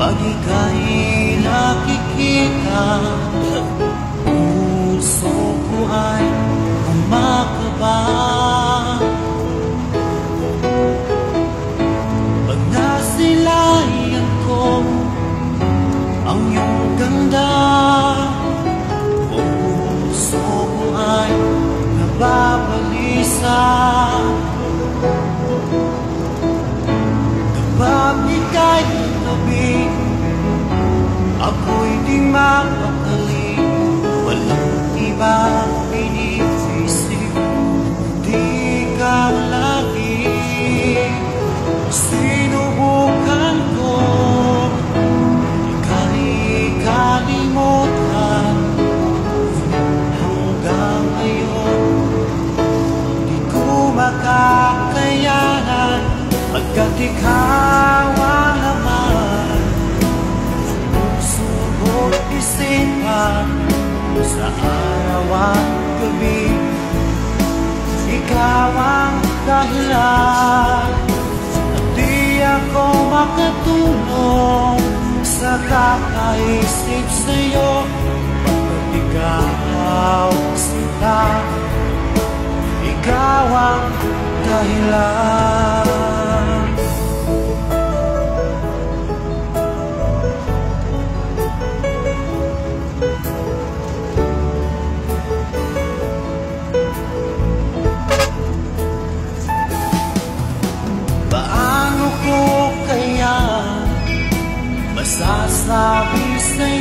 Pag ika'y nakikita, puso ko ay kumakaba. Pag nasilayan ko ang iyong ganda, puso ko ay nababalisa. Kapag ika'y tabi, ako'y di mapakali. Walang ibang iniisip, di ka lagi. Sinubukan ko ika'y kalimutan, hanggang ngayon di ko makakayanan. Pagkat ikaw ang laman puso ko't isipan, sa araw at gabi. Ikaw ang dahilan at di ako makatulong sa kakaisip sa'yo. Pagkat ikaw sinta, ikaw ang dahilan. Paano ko kaya masasabi sa'yo